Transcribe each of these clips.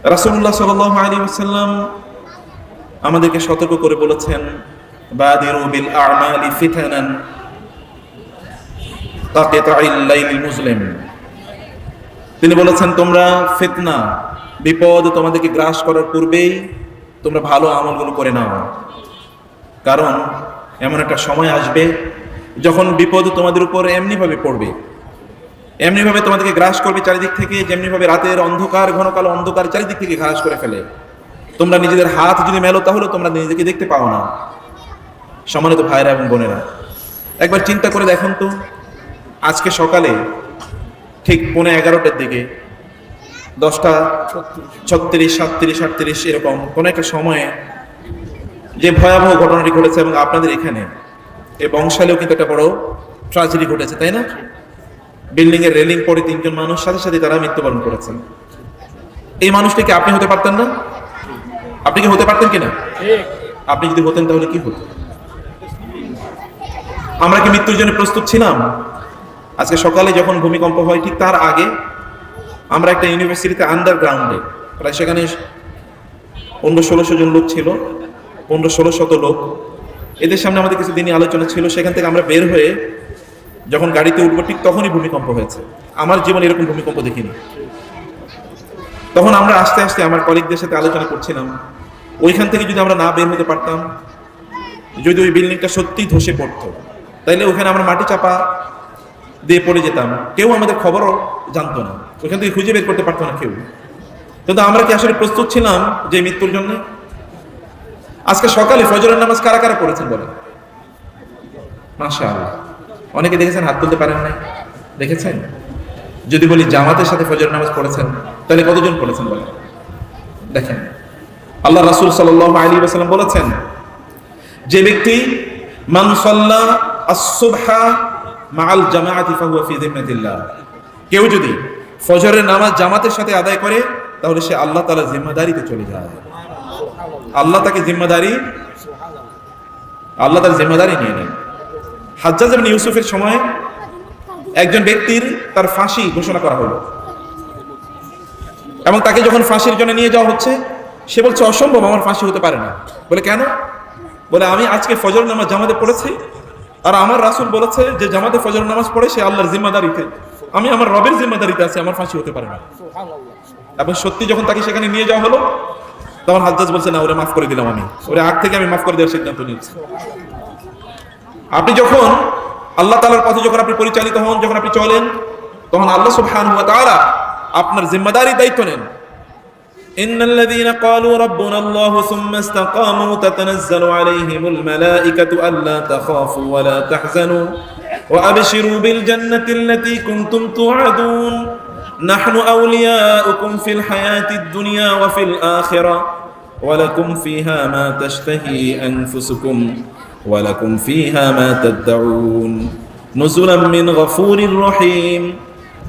রাসূলুল্লাহ সাল্লাল্লাহু আলাইহি ওয়াসাল্লাম আমাদেরকে সতর্ক করে বলেছেন, বাদিরু বিল আ'মালি ফিতানান কাকিতাইল লাইলিল মুজলিম। তিনি বলেছেন, তোমরা ফিতনা, বিপদ তোমাদেরকে গ্রাস করার পূর্বেই তোমরা ভালো আমলগুলো করে নাও, কারণ এমন একটা সময় আসবে যখন বিপদ তোমাদের উপর এমনিভাবে পড়বে, এমনিভাবে তোমাদেরকে গ্রাস করবে চারিদিক থেকে, যেমনিভাবে রাতের অন্ধকার, ঘন কালো অন্ধকার চারিদিক থেকে গ্রাস করে ফেলে। তোমরা নিজেদের হাত যদি মেলো তাহলে তোমরা নিজেকে দেখতে পাও না। সম্মানিত ভাইরা এবং বোনেরা, একবার চিন্তা করে দেখুন তো, আজকে সকালে ঠিক 11:15টার দিকে 10:36, 37, 38 এরকম কোন একটা সময়ে যে ভয়াবহ ঘটনাটি ঘটেছে, এবং আপনাদের এখানে এই বংশালেও কিন্তু একটা বড় ট্র্যাজেডি ঘটেছে, তাই না? বিল্ডিং এর রেলিং পড়ে 3 জন মানুষ সাথে সাথে তারা মৃত্যুবরণ করেছেন। এই মানুষটিকে আপনি হতে পারতেন না? আপনি কি হতে পারতেন কিনা? আপনি যদি হতেন তাহলে কি হতো? আমরা কি মৃত্যুর জন্য প্রস্তুত ছিলাম? আজকে সকালে যখন ভূমিকম্প হয় ঠিক তার আগে আমরা একটা ইউনিভার্সিটিতে আন্ডারগ্রাউন্ডে, প্রায় সেখানে 1500-1600 জন লোক ছিল, 1500-1600 লোক। এদের সামনে আমাদের কিছু দিনই আলোচনা ছিল। সেখান থেকে আমরা বের হয়ে যখন গাড়িতে উঠবো ঠিক তখনই ভূমিকম্প হয়েছে। আমার জীবনে এরকম ভূমিকম্প দেখিনি। তখন আমরা আস্তে আস্তে আমার কলিগদের সাথে আলোচনা করছিলাম, ওইখান থেকে যদি আমরা না বের হতে পারতাম, যদি ওই বিল্ডিংটা সত্যি ধসে পড়তো, তাইলে ওখানে আমরা মাটি চাপা দিয়ে পড়ে যেতাম, কেউ আমাদের খবরও জানতো না, ওইখান থেকে খুঁজে বের করতে পারতো না কেউ। কিন্তু আমরা কি আসলে প্রস্তুত ছিলাম যে মৃত্যুর জন্য? আজকে সকালে ফজরের নামাজ কারা কারা পড়েছেন বলেন? মাশাআল্লাহ, অনেকে দেখেছেন, হাত তুলতে পারেন নাই, দেখেছেন? যদি বলি জামাতের সাথে ফজরের নামাজ পড়েছেন, তাহলে কতজন পড়েছেন বলেন? দেখেন, আল্লাহ রাসূল সাল্লাল্লাহু আলাইহি ওয়াসাল্লাম বলেছেন, যে ব্যক্তি মান সাল্লা আস-সুবহা মাআল জামাআতি ফাহুয়া ফি যিম্মাতিল্লাহ, কেউ যদি ফজরের নামাজ জামাতের সাথে আদায় করে তাহলে সে আল্লাহ তাআলার জিম্মাদারিতে চলে যায়। আল্লাহ তাকে আল্লাহ তার জিম্মাদারি নিয়ে নেন। হাজ্জাজ ইবনে ইউসুফের সময় একজন ব্যক্তির তার ফাঁসি ঘোষণা করা হলো, এবং তাকে যখন ফাঁসির জন্য নিয়ে যাওয়া হচ্ছে, সে বলছে, অসম্ভব, আমার ফাঁসি হতে পারে না। বলে, কেন? বলে, আমি আজকে ফজর নামাজ জামাতে পড়েছি, আর আমার রাসূল বলেছে যে জামাতে ফজর নামাজ পড়ে সে আল্লাহর জিম্মাদারিতে, আমি আমার রবের জিম্মাদারিতে আছি, আমার ফাঁসি হতে পারে না। এবং সত্যি যখন তাকে সেখানে নিয়ে যাওয়া হলো, তখন হাজ্জাজ বলছে, না, ওরে মাফ করে দিলাম, আমি ওরে আগ থেকে আমি মাফ করে দেওয়ার সিদ্ধান্ত নিয়েছি। আপনি যখন আল্লাহ তাআলার পথে যখন আপনি পরিচালিত হন, যখন আপনি চলেন, তখন আল্লাহ সুবহানাহু ওয়া তাআলা আপনার জিম্মাদারি দায়িত্ব নেন। ইন্নাল্লাযীনা ক্বালু রাব্বুনাল্লাহু সুম্মা ইসতাকামু তাতানাজ্জালু আলাইহিমুল মালাঈকাতু আল্লা তাখাফু ওয়া লা তাহজানু ওয়া আবশিরু বিল জান্নাতিল্লাতী কুনতুম তুআদুন নাহনু আউলিয়াউকুম ফিল হায়াতিদ দুনিয়া ওয়া ফিল আখিরাহ ওয়া লাকুম ফিহা মা তাশতাহি আনফুসুকুম ওয়া লাকুম ফিহা মা তাদউন নুজুলাম মিন গফুরির রহিম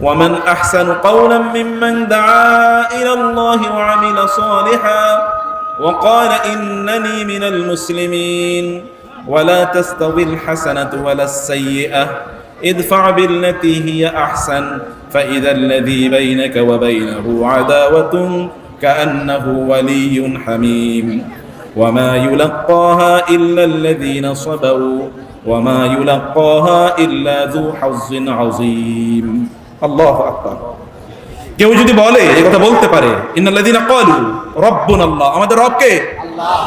ওয়া মান আহসানু কাওলাম মিম্মান দাআ ইলাল্লাহি ওয়া আমিলা সালিহান ওয়া ক্বালা ইন্নানী মিনাল মুসলিমিন ওয়া লা তাস্তাবিল হাসানাতু ওয়া লাস সাইয়্যিআহ ইদফা' বিল্লাতী হিয়া আহসান فإذا الذي بينك وبينه عداوة كأنه ولي حميم وما يلقاها إلا الذين صبروا وما يلقاها إلا ذو حظ عظيم الله أكبر। কেউ যদি বলে, এই কথা বলতে পারে, ইন্নাল্লাযীনা ক্বালু রাব্বুনাল্লাহ, আমাদের রব কে? আল্লাহ,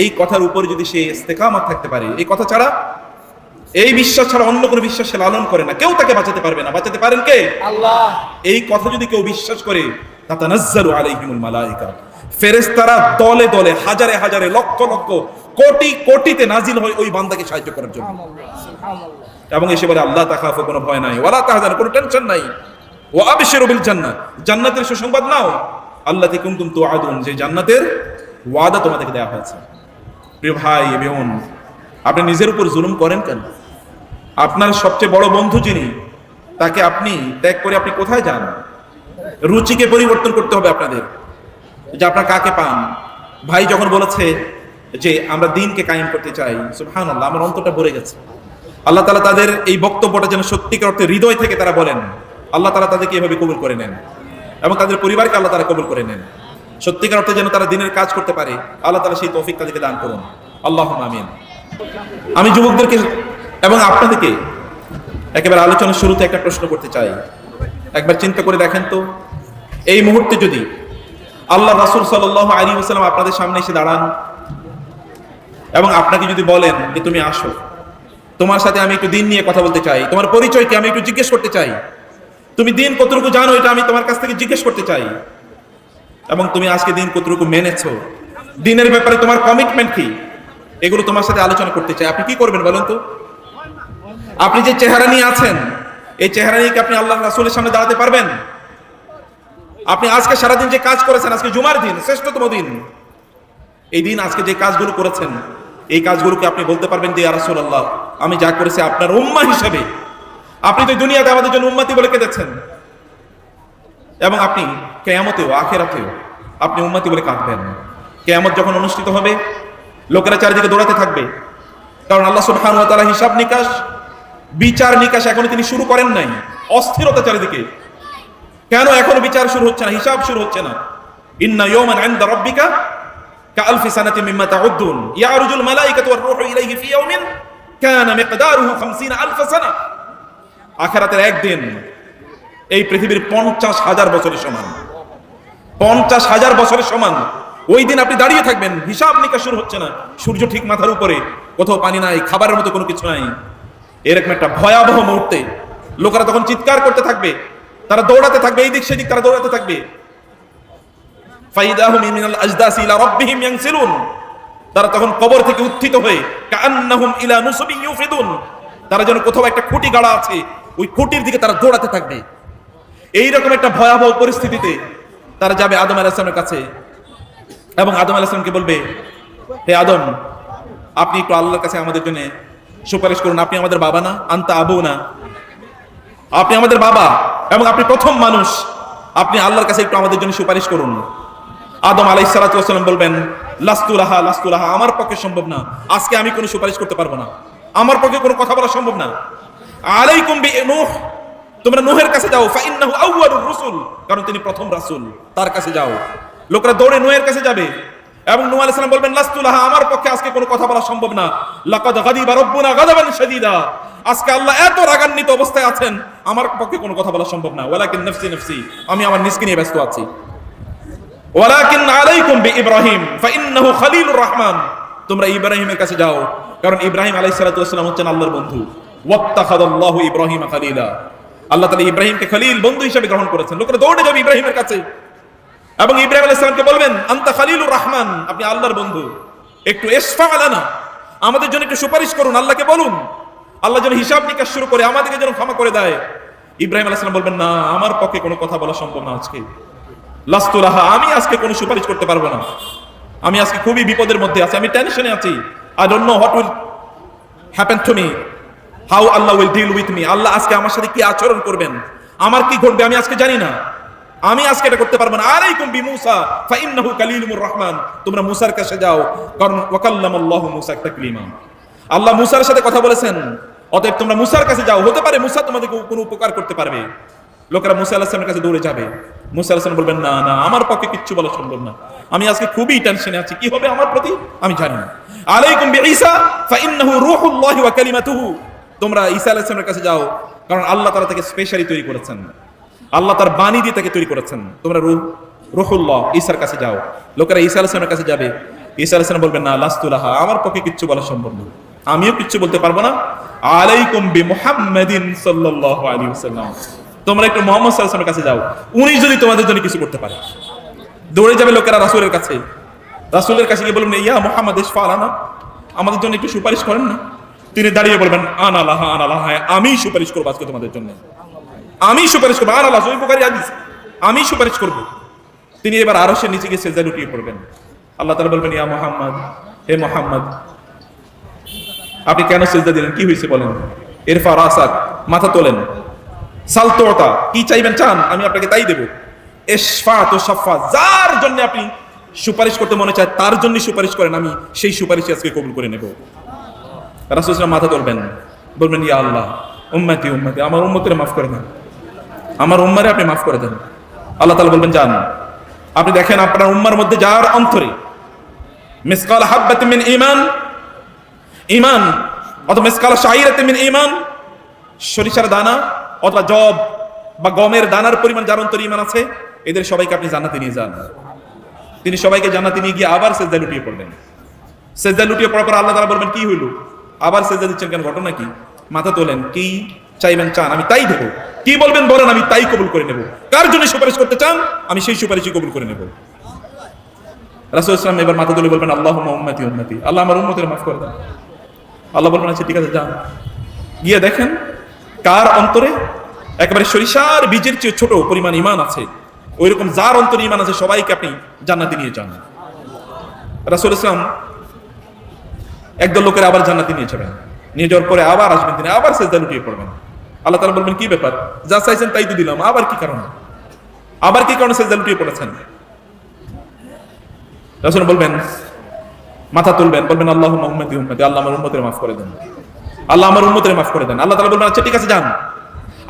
এই কথার উপর যদি সে ইস্তেকামত থাকতে পারে, এই কথা ছাড়া, এই বিশ্বাস ছাড়া অন্য কোনো বিশ্বাস সে লালন করে না, কেউ তাকে বাঁচাতে পারবে না। বাঁচাতে পারেন কে? আল্লাহ। এই কথা যদি কেউ বিশ্বাস করে, তাতানাজ্জালু আলাইহিমুল মালাঈকা, ফেরেশতারা দলে দলে, হাজারে হাজারে, লক্ষ লক্ষ, কোটি কোটিতে নাজিল হয় ওই বান্দাকে সাহায্য করার জন্য। এবং এসে বলে, আল্লাহ তাখাফু, কোনো ভয় নাই, ওয়ালা তাহজানু, কোনো টেনশন নাই, ওয়া আবশিরু বিল জান্নাহ, জান্নাতের সুসংবাদ নাও, আল্লাতী কুনতুম তুআদুন, যে জান্নাতের ওয়াদা তোমাদেরকে দেওয়া হয়েছে। প্রিয় ভাই বোন, আপনি নিজের উপর জুলুম করেন কেন? আপনার সবচেয়ে বড় বন্ধু যিনি, তাকে আপনি ত্যাগ করে আপনি কোথায় যান? রুচিকে পরিবর্তন করতে হবে আপনাদের, যে আপনার কাকে পান। ভাই যখন বলেছে যে আমরা দ্বীনকে কায়েম করতে চাই, সুবহানাল্লাহ, আমার অন্তরটা ভরে গেছে। আল্লাহ তাআলা তাদের এই বক্তব্যটা যেন সত্যিকার অর্থে হৃদয় থেকে তারা বলেন, আল্লাহ তাআলা তাদেরকে এভাবে কবুল করে নেন, এবং তাদের পরিবারকে আল্লাহ তাআলা কবুল করে নেন। সত্যিকার অর্থে যেন তারা দিনের কাজ করতে পারে। আল্লাহ তাআলা সেই তৌফিক তাদেরকে দান করুন, আল্লাহুম্মা আমিন। আমি যুবকদেরকে এবং আপনাদেরকে একেবারে আলোচনার শুরুতে একটা প্রশ্ন করতে চাই। একবার চিন্তা করে দেখেন তো, এই মুহূর্তে যদি আল্লাহ রাসূল সাল্লাল্লাহু আলাইহি ওয়াসাল্লাম আপনাদের সামনে এসে দাঁড়ান এবং আপনাকে যদি বলেন যে তুমি আসো, তোমার সাথে আমি একটু দিন নিয়ে কথা বলতে চাই, তোমার পরিচয় কি আমি একটু জিজ্ঞেস করতে চাই, তুমি দিন কতটুকু জানো এটা আমি তোমার কাছ থেকে জিজ্ঞেস করতে চাই, এবং তুমি আজকে দিন কতটুকু মেনেছো, দিনের ব্যাপারে তোমার কমিটমেন্ট কি, এগুলো তোমার সাথে আলোচনা করতে চাই, আপনি কি করবেন বলেন তো? আপনি যে চেহারা নিয়ে আছেন, এই চেহারা নিয়ে কি আপনি আল্লাহ রাসূলের সামনে দাঁড়াতে পারবেন? আপনি আজকে সারাদিন যে কাজ করেছেন, আজকে জুমার দিন, শ্রেষ্ঠতম দিন, এই দিন আজকে যে কাজগুলো করেছেন, এই কাজগুলোকে আপনি বলতে পারবেন যে ইয়া রাসূলুল্লাহ আমি যা করেছি আপনার উম্মাহ হিসেবে, আপনি তো দুনিয়াতে আমাদের জন্য উম্মতি বলে কেঁদেছেন, এবং আপনি কিয়ামতেও আখিরাতেও আপনি উম্মতি বলে কাঁদবেন। কিয়ামত যখন অনুষ্ঠিত হবে, লোকেরা চারিদিকে দৌড়াতে থাকবে, কারণ আল্লাহ সুবহানাহু ওয়া তাআলা হিসাব নিকাশ, বিচার নিকাশ এখনো তিনি শুরু করেন নাই। অস্থিরতা চারিদিকে, কেন এখনো বিচার শুরু হচ্ছে না, হিসাব শুরু হচ্ছে না? ইন্না ইয়াওমান ইনদা রাব্বিকা কাআলফি সানাতিন মিম্মা তাউদ্দুন ইয়ারুজুল মালায়েকাতু ওয়ার রূহু ইলাইহি ফি ইয়াওমিন কানা মিকদারুহু 50,000 সানা। আখিরাতের একদিন এই পৃথিবীর 50,000 বছরের সমান, 50,000 বছরের সমান। ওই দিন আপনি দাঁড়িয়ে থাকবেন, হিসাব নিকাশ শুরু হচ্ছে না, সূর্য ঠিক মাথার উপরে, কোথাও পানি নাই, খাবারের মতো কোনো কিছু নাই। এরকম একটা ভয়াবহ মুহূর্তে লোকেরা তখন চিৎকার করতে থাকবে, তারা দৌড়াতে থাকবে, এই দিক সেদিক তারা দৌড়াতে থাকবে। ফাইদাহুম মিনাল আজদাসি ইলা রাব্বিহিম ইয়ানসিলুন, তারা তখন কবর থেকে উত্থিত হয়ে কাআন্নাহুম ইলা নুসবিন ইউফিদুন, তারা যেন কোথাও একটা খুঁটি গাড়া আছে, ওই খুঁটির দিকে তারা দৌড়াতে থাকবে। এইরকম একটা ভয়াবহ পরিস্থিতিতে তারা যাবে আদম আলাইহিস সালামের কাছে, এবং আদম আলাইহিস সালামকে বলবে, হে আদম, আপনি একটু আল্লাহর কাছে আমাদের জন্য সুপারিশ করুন, আপনি আমাদের বাবা না, আনতা আবুনা, আপনি আমাদের বাবা এবং আপনি প্রথম মানুষ, আপনি আল্লাহর কাছে একটু আমাদের জন্য সুপারিশ করুন। আদম আলাইহিস সালাতু ওয়াস সালাম বলবেন, লাস্তু লাহা, আমার পক্ষে সম্ভব না, আজকে আমি কোনো সুপারিশ করতে পারবো না, আমার পক্ষে কোনো কথা বলা সম্ভব না। আলাইকুম বিনূহ, তোমরা নূহের কাছে যাও, ফাইন্নাহু আউয়ালুর রাসূল, কারণ তিনি প্রথম রাসূল, তার কাছে যাও। লোকরা দৌড়ে নূহের কাছে যাবে এবং নূহ আলাইহিস সালাম বলবেন, লাস্তু লাহা, আমার পক্ষে আজকে কোনো কথা বলা সম্ভব না। লাকাদ গাদিবা রাব্বুনা গাদাবান শাদীদা, আজকে আল্লাহ এত রাগান্বিত অবস্থায় আছেন, আমার পক্ষে কোনো কথা বলা সম্ভব না। ওয়ালাকিন নাফসি নাফসি, আমি আমার নিজকে নিয়ে ব্যস্ত আছি। ওয়ালাকিন আলাইকুম বিইব্রাহিম ফাইন্নাহু খলিলুর রহমান, তোমরা ইব্রাহিমের কাছে যাও, কারণ ইব্রাহিম আলাইহিস সালাতু ওয়াস সালাম হচ্ছেন আল্লাহর বন্ধু। ওয়াত্তাখাযাল্লাহু ইব্রাহিমা খলিলা, আল্লাহ তাআলা ইব্রাহিমকে খলিল, বন্ধু হিসেবে গ্রহণ করেছেন। লোকেরা দৌড়ে যাবে ইব্রাহিমের কাছে এবং ইব্রাহিম আলাইহিস সালামকে বলবেন, আনতা খলিলুর রহমান, আপনি আল্লাহর বন্ধু, একটু ইশফা লানা, আমাদের জন্য একটু সুপারিশ করুন, আল্লাহকে বলুন, আল্লাহ যেন হিসাব নিকাশ শুরু করে আমাদেরকে যেন ক্ষমা করে দেয়। ইব্রাহিম আলাইহিস সালাম বলবেন, না, আমার পক্ষে কোনো কথা বলা সম্ভব না আজকে। লাস্তু লাহা, আমি আজকে কোনো সুপারিশ করতে পারবো না, আমি আজকে খুবই বিপদের মধ্যে আছি, আমি টেনশনে আছি। I don't know what will happen to me, how Allah will deal with me, Allah আজকে আমার সাথে কি আচরণ করবেন, আমার কি ঘটবে আমি আজকে জানি না, আমি আজকে এটা করতে পারবো না। আলাইকুম বিমূসা ফাইন্নাহু কালিলুর রহমান, তোমরা মুসার কাছে যাও, কারণ ওয়াকাল্লামাল্লাহু মূসা তাকলিমা, আল্লাহ মুসার সাথে কথা বলেছেন, অতএব তোমরা মুসার কাছে যাও, হতে পারে মুসা তোমাদেরকে কোনো উপকার করতে পারবে। লোকেরা মুসা আলাইহিস সালামের কাছে দৌড়ে যাবে। মুসা আলাইহিস সালাম বলবেন, না না, আমার পক্ষে কিচ্ছু বলা সম্ভব না, আমি আজকে খুবই টেনশনে আছি, কি হবে আমার প্রতি আমি জানি না। আলাইকুম বিঈসা ফাইন্নাহু রূহুল্লাহি ওয়া কালিমাতুহু, তোমরা ঈসা আলাইহিস সালামের কাছে যাও, কারণ আল্লাহ তাআলা তাকে স্পেশালি তৈরি করেছেন, আল্লাহ তার বাণী দিয়ে তাকে তৈরি করেছেন। তোমরা রূহুল্লাহ ঈসার কাছে যাও। লোকেরা ঈসা আলাইহিস সালামের কাছে যাবে। ঈসা আলাইহিস সালাম বলবেন, না, লাস্তু লাহা, আমার পক্ষে কিচ্ছু বলা সম্ভব না, আমিও কিচ্ছু বলতে পারবো না। আলাইকুম বিমুহাম্মাদিন সাল্লাল্লাহু আলাইহি ওয়াসাল্লাম, তোমরা একটু মুহাম্মদ সাল্লাল্লাহু আলাইহি ওয়াসাল্লামের কাছে যাও, উনি যদি তোমাদের জন্য কিছু করতে পারে। দৌড়ে যাবে লোকেরা রাসূলের কাছে, রাসূলের কাছে গিয়ে বলবেন, ইয়া মুহাম্মদ ইশফা লানা, আমাদের জন্য একটু সুপারিশ করেন না। তিনি দাঁড়িয়ে বলবেন, আনা লাহা, আমি সুপারিশ করবো আজকে তোমাদের জন্য, আমি সুপারিশ করবো, আনা লাহা, সহিহ বুখারী হাদিস, আমি সুপারিশ করব। তিনি এবার আরশের নিচে গিয়ে সিজদায় লুটিয়ে পড়বেন। আল্লাহ তাআলা বলবেন, ইয়া মুহাম্মদ, হে মুহাম্মদ, আপনি কেন সিজদা দিলেন, কি হয়েছে বলেন। ইরফা রাসাক, মাথা তোলেন। সাল তোতা, কি চাইবেন চান, আমি আপনাকে তাই দেব। ইশফা তো শাফা, যার জন্য আপনি সুপারিশ করতে মনে চায় তার জন্য সুপারিশ করেন, আমি সেই সুপারিশ আজকে কবুল করে নেব। রাসূল সাল্লাল্লাহু আলাইহি ওয়াসাল্লাম মাথা তুলবেন, বলবেন, ইয়া আল্লাহ, উম্মতি উম্মতি, আমার উম্মতের মাফ করে দেন, আমার উম্মারে আপনি মাফ করে দেন। আল্লাহ তাআলা বলবেন, যান, আপনি দেখেন আপনার উম্মার মধ্যে যার অন্তরে মিসকাল হাববাতিন মিন ঈমান, ঈমান অথবা মিসকাল শাইরাতিন মিন ঈমান, সরিষার দানা অথবা জব বা গমের দানার পরিমাণ যার অন্তরে ঈমান আছে, এদের সবাইকে আপনি জান্নাতে নিয়ে যান। তিনি সবাইকে জান্নাতে নিয়ে গিয়ে আবার সেজদায় লুটিয়ে পড়বেন। সেজদায় লুটিয়ে পড়ার পর আল্লাহ তাআলা বলবেন, কি হইল, আবার সেজদা দিচ্ছেন কেন, ঘটনা কি? মাথা তোলেন, কি চাইবেন চান, আমি তাই দেবো। কি বলবেন বলেন, আমি তাই কবুল করে নেব। কার জন্য সুপারিশ করতে চান, আমি সেই সুপারিশই কবুল করে নেব। রাসূল সাল্লাল্লাহু আলাইহি ওয়াসাল্লাম এবার মাথা তুলে বলবেন, আল্লাহুম্মা উম্মতি উম্মতি, আল্লাহ আমার উম্মতের মাফ করে দেন। আল্লাহ বলবেন, আচ্ছা ঠিক আছে যান। গিয়ে দেখেন কার অন্তরে একেবারে সরিষার বীজের চেয়ে ছোট পরিমাণ ঈমান আছে, ওইরকম যার অন্তরে ঈমান আছে সবাইকে আপনি জান্নাতে নিয়ে যান। রাসূল ইসলাম একদল লোকের আবার জান্নাতে নিয়ে যাবেন, নিয়ে যাওয়ার পরে আবার আসবেন, তিনি আবার সেজদা লুটিয়ে পড়বেন। আল্লাহ তাআলা বলবেন, কি ব্যাপার, যা চাইছেন তাই তো দিলাম, আবার কি কারণ, আবার কি কারণে সেজদা লুটিয়ে পড়েছেন? রাসূল বলবেন, মাথা তুলবেন, বলবেন আল্লাহুম্মা উম্মতি উম্মতি, আল্লাহ আমার উম্মতের মাফ করে দেন, আল্লাহ আমার উম্মতের মাফ করে দেন। আল্লাহ তাআলা বলবেন, আচ্ছা ঠিক আছে যান।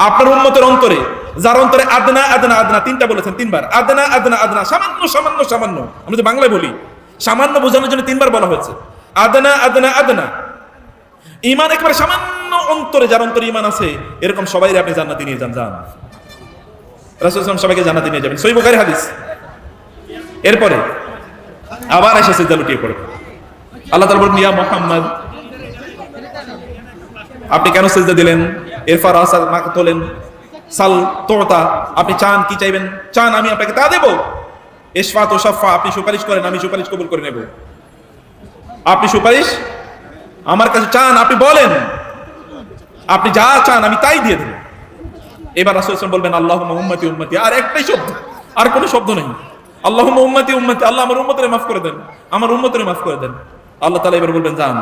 আপনার উম্মতের অন্তরে, যার অন্তরে আদনা আদনা আদনা, তিনটা বলেছেন, তিনবার আদনা আদনা আদনা, সামান্য সামান্য সামান্য, আমরা যে বাংলায় বলি সামান্য বোঝানোর জন্য তিনবার বলা হয়েছে, আদনা আদনা আদনা, ঈমান একেবারে সামান্য অন্তরে, যার অন্তরে ঈমান আছে এরকম সবাই আপনি জান্নাতে নিয়ে যান। যান, রাসূল সাল্লাল্লাহু আলাইহি ওয়াসাল্লাম সবাইকে জান্নাতে নিয়ে যাবেন, সহিহ বুখারী হাদিস। এরপরে আবার এসে সিজদা লুটিয়ে পড়বে। আল্লাহ তাআলা বলেন, ইয়া মুহাম্মদ, আপনি কেন সিজদা দিলেন? এরপর আসা মাথা তোলেন, সাল তোতা, আপনি চান, কি চাইবেন চান, আমি আপনাকে তা দেব। ইশফা তো শাফা, আপনি সুপারিশ করেন, আমি সুপারিশ কবুল করে নেব। আপনি সুপারিশ আমার কাছে চান, আপনি বলেন, আপনি যা চান আমি তাই দিয়ে দেব। এবার রাসূল সাল্লাল্লাহু আলাইহি ওয়াসাল্লাম বলবেন, আল্লাহুম্মা উম্মতি উম্মতি, আর একটাই শব্দ, আর কোনো শব্দ নেই, আল্লাহুম্মা উম্মতি উম্মতি, আল্লাহ আমার উম্মতের মাফ করে দেন, আমার উম্মতের মাফ করে দেন। আল্লাহ তাআলা এবার বলবেন, যান,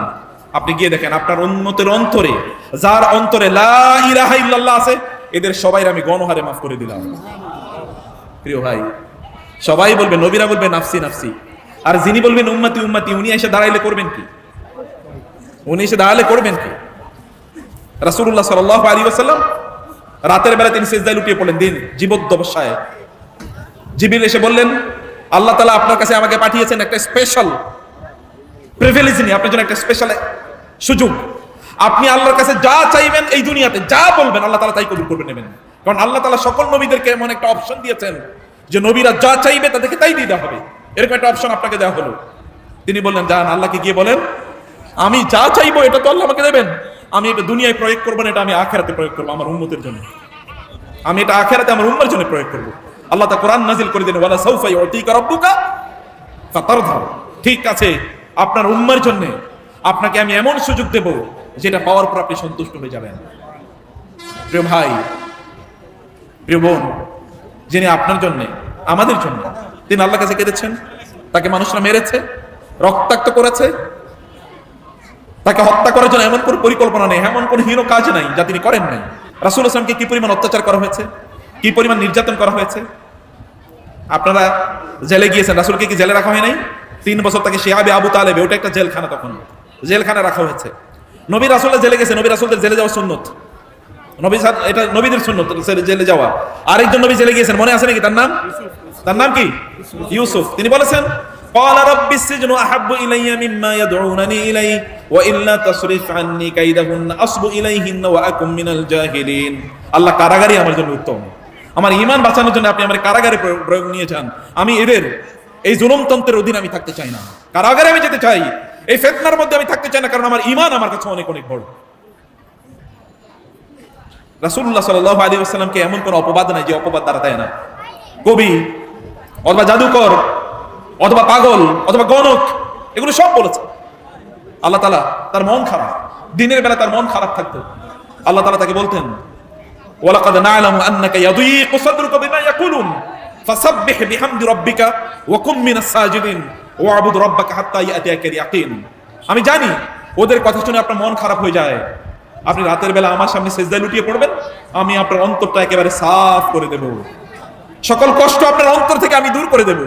আপনি গিয়ে দেখেন আপনার উম্মতের অন্তরে, যার অন্তরে লা ইলাহা ইল্লাল্লাহ আছে, এদের সবাই আমি গণহারে মাফ করে দিলাম। প্রিয় ভাই, সবাই বলবে, নবীরা বলবে নাফসি নাফসি, আর যিনি বলবেন উম্মতি উম্মতি, উনি এসে দাঁড়াইলে করবেন কি? উনি এসে দাঁড়ালে করবেন কি? রাসূলুল্লাহ সাল্লাল্লাহু আলাইহি ওয়াসাল্লাম রাতের বেলা তিনি সিজদায় লুটিয়ে পড়লেন, দিন জীবদ্দশায়। জিবরিল এসে বললেন, আল্লাহ তাআলা আপনার কাছে আমাকে পাঠিয়েছেন একটা স্পেশাল প্রিভিলেজ নিয়ে, আপনার জন্য একটা স্পেশাল সুযোগ। আপনি আল্লাহর কাছে যা চাইবেন এই দুনিয়াতে, যা বলবেন আল্লাহ তাআলা তাই কবুল করবে নেবেন। কারণ আল্লাহ তাআলা সকল নবীদেরকে এমন একটা অপশন দিয়েছেন যে নবীরা যা চাইবে তাদেরকে তাই দিয়ে দেওয়া হবে, এরকম একটা অপশন আপনাকে দেওয়া হলো। তিনি বললেন, যান আল্লাহকে গিয়ে বলেন, আমি যা চাইবো এটা তো আল্লাহ আমাকে দেবেন, আমি এটা দুনিয়ায় প্রয়োগ করবো না, এটা আমি আখিরাতে প্রয়োগ করবো আমার উম্মতের জন্য, আমি এটা আখিরাতে আমার উম্মার জন্য প্রয়োগ করবো। আল্লাহ তা কোরআন নাজিল করে দেন, ওয়ালা সাউফা ইউতিকা রাব্বুকা ফাতারদা, ঠিক আছে আপনার উম্মার জন্য আপনাকে আমি এমন সুযোগ দেব যেটা পাওয়ার পর আপনি সন্তুষ্ট হয়ে যাবেন। প্রিয় ভাই, প্রিয় বোন, যিনি আপনার জন্য, আমাদের জন্য তিনি আল্লাহর কাছে কেঁদেছেন, তাকে মানুষরা মেরেছে, রক্তাক্ত করেছে, তাকে হত্যা করার জন্য এমন কোন পরিকল্পনা নেই, এমন কোন হীন কাজ নাই যা তিনি করেন নাই। রাসূলুল্লাহ সাল্লাল্লাহু আলাইহি ওয়াসাল্লামকে কি পরিমাণ অত্যাচার করা হয়েছে, কি পরিমাণ নির্যাতন করা হয়েছে। আপনারা জেলে গিয়েছেন, রাসূলকে কি জেলে রাখা হয় নাই? 3 বছর তাকে শিহাবে আবু তালেবে, ওটা একটা জেলখানা, তখন জেলখানা রাখা হয়েছে। নবী রাসূলরা জেলে গেছে, নবী রাসূলদের জেলে যাওয়া সুন্নত, নবী এটা নবীদের সুন্নত জেলে যাওয়া। আরেকজন নবী জেলে গিয়েছেন, মনে আছে নাকি? তার নাম কি? ইউসুফ। তিনি বলেছেন, قال رب السجن احب الي مما يدعونني اليه والا تصرف عني كيدهن اصب اليهن واكن من الجاهلين। আল্লাহ কারাগারই আমার জন্য উত্তম, আমার ঈমান বাঁচানোর জন্য আপনি আমার কারাগারে প্রয়োগ নিয়ে যান, আমি এদের এই জুলুমতন্ত্রের অধীনে আমি থাকতে চাই না, কারাগারে আমি যেতে চাই, এই ফিতনার মধ্যে আমি থাকতে চাই না, কারণ আমার ঈমান আমার কাছে অনেক অনেক বড়। রাসূলুল্লাহ সাল্লাল্লাহু আলাইহি ওয়াসাল্লামকে এমন কোন অপবাদ নাই যে অপবাদ দ্বারা দেয় না। কবি অথবা জাদুকর অথবা পাগল অথবা গণক, এগুলো সব বলেছে। আল্লাহ তাআলা তার মন খারাপ, দিনের বেলা তার মন খারাপ থাকতো, আল্লাহ তাআলা তাকে বলতেন, ওয়ালাকাদ না'লামু আন্নাকা ইয়াদীকু সাদরুকা বিমা ইয়াকুলুন ফাসাব্বিহ বিহামদি রাব্বিকা ওয়া কুম মিনাস সাজিদিন ওয়া'বুদ রাব্বাকা হাত্তা ইয়াতিয়াকাল ইয়াকিন। আমি জানি ওদের কথা শুনে আপনার মন খারাপ হয়ে যায়, আপনি রাতের বেলা আমার সামনে সিজদায় লুটিয়ে পড়বেন, আমি আপনার অন্তরটা একেবারে সাফ করে দেব, সকল কষ্ট আপনার অন্তর থেকে আমি দূর করে দেব।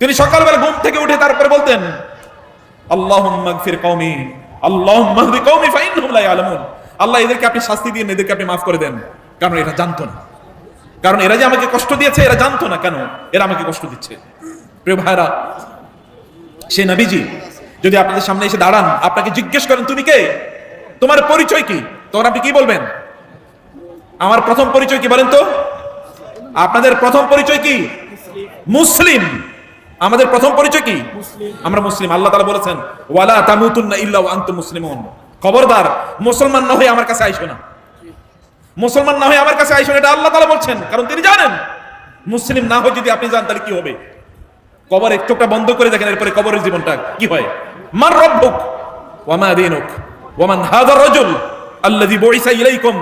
তিনি সকালবেলা ঘুম থেকে উঠে তারপরে বলতেন, আল্লাহুম্মা গফির কওমি আল্লাহুম্মা হদি কওমি ফাইন্নাহুম লা ইয়ালামুন। আল্লাহ এদেরকে আপনি শাস্তি দিন, এদেরকে আপনি মাফ করে দেন, কারণ এরা জানতো না, কারণ এরা যে আমাকে কষ্ট দিয়েছে এরা জানতো না কেন এরা আমাকে কষ্ট দিচ্ছে। প্রিয় ভাইরা, সে নবীজি যদি আপনাদের সামনে এসে দাঁড়ান, আপনাকে জিজ্ঞেস করেন তুমি কে, তোমার পরিচয় কি, তখন আপনি কি বলবেন? আমার প্রথম পরিচয় কি বলেন তো? আপনাদের প্রথম পরিচয় কি? মুসলিম। আমাদের প্রথম পরিচয় কি? আমরা মুসলিম। আল্লাহ তাআলা বলেছেন ওয়ালা তামুতুন্না ইল্লা ওয়া আনতুম মুসলিমুন, খবরদার মুসলমান না হয়ে আমার কাছে আইসো না, মুসলমান না হয়ে আমার কাছে আইসো না, এটা আল্লাহ তাআলা বলছেন। কারণ তিনি জানেন মুসলিম না হয়ে যদি আপনি যান তাহলে কি হবে। কবর চোখটা বন্ধ করে দেখেন, এরপরে কবরের জীবনটা কি হয়। মান রব্বুক ওয়া মা দীনুক ওয়া মান হাযা রাজুল আল্লাযী বুইসা ইলাইকুম,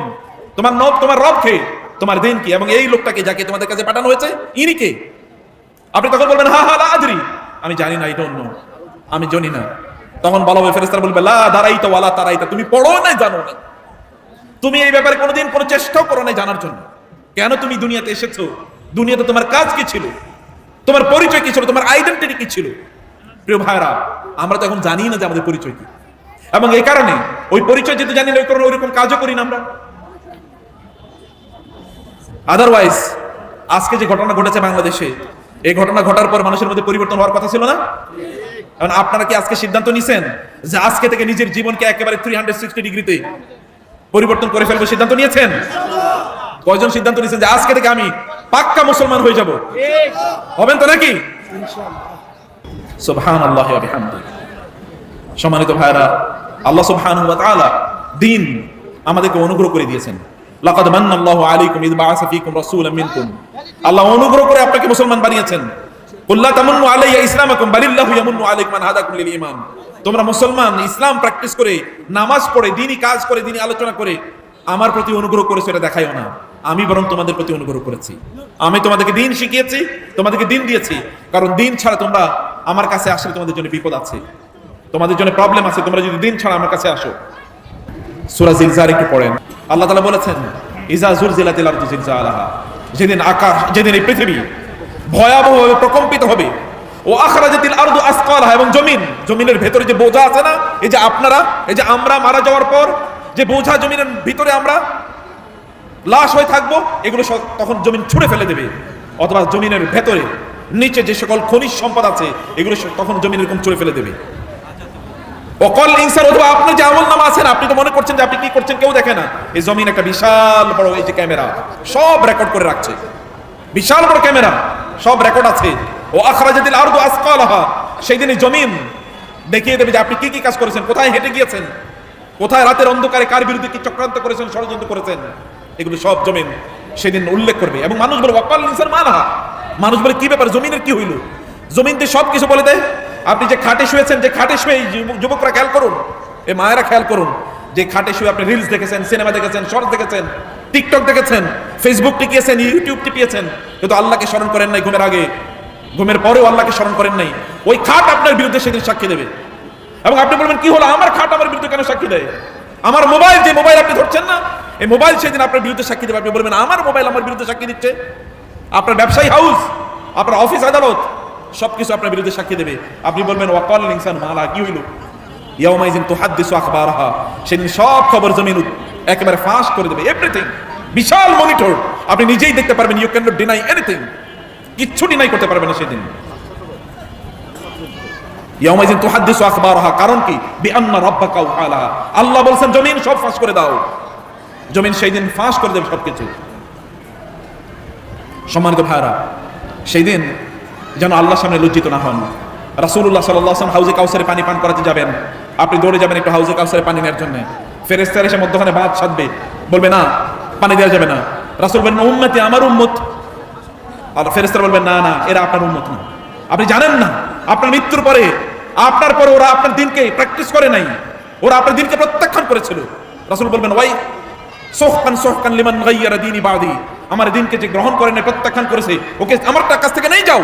তোমার রব কে, তোমার দিন কি, এবং এই লোকটাকে যাকে তোমাদের কাছে পাঠানো হয়েছে ইনি কে। আপনি তখন বলবেন হা হা লা আদরি, আমি জানি না, আই ডোন্ট নো, আমি জানি না। তখন বলা হবে, ফেরেশতারা বলবে লা দারাইতা ওয়ালা তারাইতা, তুমি পড়ো না, জানো না, তুমি এই ব্যাপারে কোনোদিন কোনো চেষ্টাও করো না জানার জন্য। কেন তুমি দুনিয়াতে এসেছো? দুনিয়াতে তোমার কাজ কি ছিল, তোমার পরিচয় কি ছিল, তোমার আইডেন্টিটি কি ছিল? প্রিয় ভাইরা, আমরা তো এখন জানি না যে আমাদের পরিচয় কি, এবং এই কারণে ওই পরিচয় যেহেতু জানি না, ওই কারণে ওইরকম কাজও করি না আমরা। আদারওয়াইজ আজকে যে ঘটনা ঘটেছে বাংলাদেশে, এই ঘটনা ঘটার পর মানুষের মধ্যে পরিবর্তন হওয়ার কথা ছিল না? কারণ আপনারা কি আজকে সিদ্ধান্ত নিছেন যে আজকে থেকে নিজের জীবনকে একেবারে 360 ডিগ্রিতে পরিবর্তন করে ফেলবো? সিদ্ধান্ত নিয়েছেন? কয়জন সিদ্ধান্ত নিয়েছেন যে আজকে থেকে আমি পাক্কা মুসলমান হয়ে যাব? হবেন তো নাকি? সুবহানাল্লাহি ওয়া বিহামদিহি। সম্মানিত ভাইরা, আল্লাহ সুবহানাহু ওয়া তাআলা দ্বীন আমাদেরকে অনুগ্রহ করে দিয়েছেন। লাকাদ মান্নাল্লাহু আলাইকুম ইয বাআসা ফীকুম রাসূলাম মিনকুম, আল্লাহ অনুগ্রহ করে আপনাকে মুসলমান বানিয়েছেন। কুল লা তামান্নু আলাইয়া ইসলামাকুম বালিল্লাহু ইয়ামান্নু আলাইকুম আন হাদাকুম লিল ঈমান, তোমরা মুসলমান ইসলাম প্র্যাকটিস করে, নামাজ পড়ে, দ্বীনি কাজ করে, দ্বীনি আলোচনা করে আমার প্রতি অনুগ্রহ করেছো এটা দেখাইও না। আমি বরং তোমাদের প্রতি অনুগ্রহ করেছি, আমি তোমাদেরকে দ্বীন শিখিয়েছি, তোমাদেরকে দ্বীন দিয়েছি। কারণ দ্বীন ছাড়া তোমরা আমার কাছে আসলে তোমাদের জন্য বিপদ আছে, তোমাদের জন্য প্রবলেম আছে, তোমরা যদি দ্বীন ছাড়া আমার কাছে আসো। সূরা জিলজাল একটু পড়েন, আল্লাহ তাআলা বলেছেন ইজা জুলজিলাতিল আরদু জিলজালাহা, যেদিন আকাশ, যেদিন এই পৃথিবী ভয়াবহভাবে প্রকম্পিত হবে, ও আখরাজাতিল আরদু আসকালাহা, এবং জমিনের ভেতরে যে বোঝা আছে না, এই যে আপনারা, এই যে আমরা মারা যাওয়ার পর যে বোঝা জমিনের ভিতরে আমরা লাশ হয়ে থাকবো, এগুলো সব তখন জমিন ছুঁড়ে ফেলে দেবে। অথবা জমিনের ভেতরে নিচে যে সকল খনিজ সম্পদ আছে এগুলো তখন জমিন এরকম ছুঁড়ে ফেলে দেবে। অকল ইনসান, অথবা আপনি যে আমলনামা আছেন, আপনি তো মনে করছেন যে আপনি কি করছেন কেউ দেখে না, এই জমিন একটা বিশাল বড় এই যে ক্যামেরা সব রেকর্ড করে রাখছে, বিশাল বড় ক্যামেরা সব রেকর্ড আছে। ও আখরাজাতিল আরদু আসকালাহা, সেই দিন জমিন দেখিয়ে দেবে যে আপনি কি কি কাজ করেছেন, কোথায় হেঁটে গিয়েছেন, কোথায় রাতের অন্ধকারে কার বিরুদ্ধে কি চক্রান্ত করেছেন, ষড়যন্ত্র করেছেন, এগুলো সব জমিন সেদিন উল্লেখ করবে। এবং মানুষ বলে ওয়াকাল ইনসান মালাহা, মানুষ বলে কি ব্যাপার, জমিনের কি হইল? জমিন দিয়ে সব কিছু বলে দেয়। আপনি যে খাটে শুয়েছেন, যে খাটে শুয়ে, যুবকরা খেয়াল করুন, এই মায়েরা খেয়াল করুন, যে খাটে শুয়ে আপনি রিলস দেখেছেন, সিনেমা দেখেছেন, শর্টস দেখেছেন, টিকটক দেখেছেন, ফেসবুক টিপিয়েছেন, ইউটিউব টিপিয়েছেন, কিন্তু আল্লাহকে স্মরণ করেন নাই ঘুমের আগে, ঘুমের পরেও আল্লাহকে স্মরণ করেন নাই। ওই খাট আপনার বিরুদ্ধে সেদিন সাক্ষী দেবে। এবং আপনি বলবেন কি হলো, আমার খাট আমার বিরুদ্ধে কেন সাক্ষী দেয়? আমার মোবাইল, যে মোবাইল আপনি ধরছেন না, এই মোবাইল সেদিন আপনার বিরুদ্ধে সাক্ষী দেবে। আপনি বলবেন আমার মোবাইল আমার বিরুদ্ধে সাক্ষী দিচ্ছে। আপনার ব্যবসায়ী হাউস, আপনার অফিস আদালত সবকিছু আপনার বিরুদ্ধে সাক্ষী দেবে। আপনি বলবেন ওয়াকাল ইনসান মালা, কি হইল? ইয়াউমাইজিন তুহাদ্দিসু আখবারাহা, সেদিন সব খবর জমিন একেবারে ফাঁস করে দেবে, এভরিথিং। বিশাল মনিটর, আপনি নিজেই দেখতে পারবেন, you can not deny anything, কিচ্ছু ডিনাই করতে পারবেন না সেদিন। ইয়াউমাইজিন তুহাদ্দিসু আখবারাহা, কারণ কি? বিআন্না রাব্বাকা ওয়ালাহা, আল্লাহ বলেন জমিন সব ফাঁস করে দাও। জমিন সেই দিন ফাঁস করে দেবে সবকিছু। সম্মানিত ভাইরা, সেই দিন যেন আল্লাহর সামনে লজ্জিত না হন। রাসূলুল্লাহ সাল্লাল্লাহু আলাইহি ওয়াসাল্লাম হাউজে কাউসারে পানি পান করাতে যাবেন, আপনি দৌড়ে যাবেন একটু হাউজে কাউসারে পানি নেওয়ার জন্য, ফেরেশতারা এসে মধ্যখানে বাদ সাধবে, বলবে না পানি দেওয়া যাবে না। রাসূল বলেন উম্মতি, আমার উম্মত। আর ফেরেশতারা বলবেন না না, এরা আপনার উম্মত না, আপনি জানেন না আপনার মৃত্যুর পরে, আপনার পরে ওরা আপনার দিনকে প্র্যাকটিস করে নাই, ওরা আপনার দিনকে প্রত্যাখ্যান করেছিল। রাসূল বলবেন ওয়াই সোহকান লিমান গায়্যারা দীনি বাদি, আমার দিনকে যে গ্রহণ করে না, প্রত্যাখ্যান করেছে, ওকে আমার কাছ থেকে নেই যাও।